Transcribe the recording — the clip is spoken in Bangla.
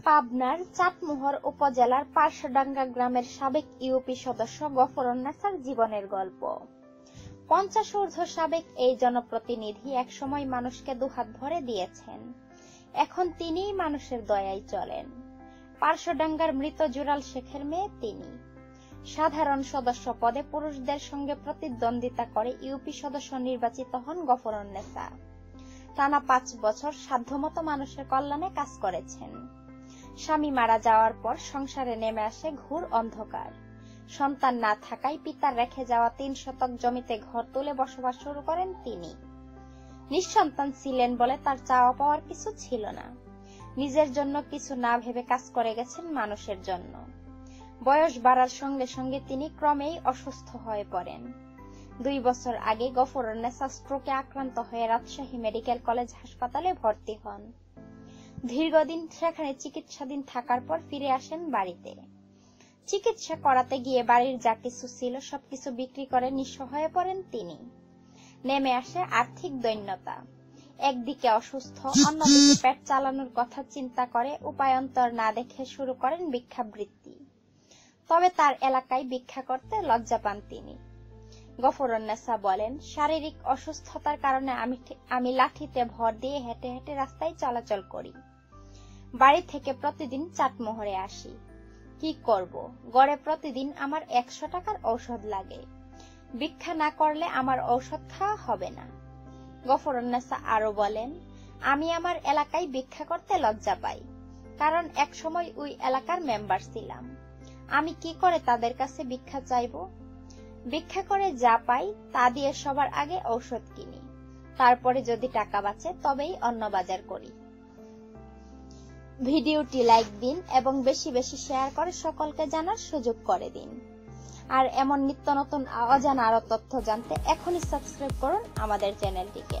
পাবনার চাটমোহর উপজেলার পার্শ্বডাঙ্গা গ্রামের সাবেক ইউপি সদস্য গফরুন্নেছার জীবনের গল্প। 50 ঊর্ধ্ব সাবেক এই জনপ্রতিনিধি একসময় মানুষকে দুহাত ভরে দিয়েছেন। এখন তিনিই মানুষের দয়ায় চলেন। পার্শ্বডাঙ্গার মৃত জুরাল শেখের মেয়ে তিনি। সাধারণ সদস্য পদে পুরুষদের সঙ্গে প্রতিদ্বন্দ্বিতা করে ইউপি সদস্য নির্বাচিত হন গফরুন্নেছা। টানা 5 বছর সাধ্যমতো মানুষের কল্যাণে কাজ করেছেন। স্বামী মারা যাওয়ার পর সংসারে নেমে আসে ঘোর অন্ধকার। সন্তান না থাকায় পিতার রেখে যাওয়া 3 শতক জমিতে ঘর তুলে বসবাস শুরু করেন তিনি। নিঃসন্তান ছিলেন বলে তার চাওয়া পাওয়ার কিছু ছিল না। নিজের জন্য কিছু না ভেবে কাজ করে গেছেন মানুষের জন্য। বয়স বাড়ার সঙ্গে সঙ্গে তিনি ক্রমেই অসুস্থ হয়ে পড়েন। 2 বছর আগে গফরুন্নেছা স্ট্রোকে আক্রান্ত হয়ে রাজশাহী মেডিকেল কলেজ হাসপাতালে ভর্তি হন। দীর্ঘদিন সেখানে চিকিৎসাধীন থাকার পর ফিরে আসেন বাড়িতে। চিকিৎসা করাতে গিয়ে বাড়ির যা কিছু ছিল সবকিছু বিক্রি করে নিঃস্ব হয়ে পড়েন তিনি। নেমে আসে আর্থিক দৈন্যতা। একদিকে অসুস্থ, অন্যদিকে পেট চালানোর কথা চিন্তা করে উপায়ন্তর না দেখে শুরু করেন ভিক্ষাবৃত্তি। তবে তার এলাকায় ভিক্ষা করতে লজ্জা পান তিনি। গফরুন্নেছা বলেন, শারীরিক অসুস্থতার কারণে আমি লাঠিতে ভর দিয়ে হেঁটে হেঁটে রাস্তায় চলাচল করি। বাড়ি থেকে প্রতিদিন চাটমোহরে আসি। কি করব, গড়ে প্রতিদিন আমার 100 টাকার ঔষধ লাগে। ভিক্ষা না করলে আমার ঔষধ খাওয়া হবে না। গফরুন্নেছা আরো বলেন, আমি আমার এলাকায় ভিক্ষা করতে লজ্জা পাই, কারণ একসময় ওই এলাকার মেম্বার ছিলাম। আমি কি করে তাদের কাছে ভিক্ষা চাইব? ভিক্ষা করে যা পাই তা দিয়ে সবার আগে ঔষধ কিনি, তারপরে যদি টাকা বাঁচে তবেই অন্য বাজার করি। ভিডিওটি লাইক দিন এবং বেশি বেশি শেয়ার করে সকলকে জানার সুযোগ করে দিন। আর এমন নিত্য নতুন অজানা আরো তথ্য জানতে এখনই সাবস্ক্রাইব করুন আমাদের চ্যানেলটিকে।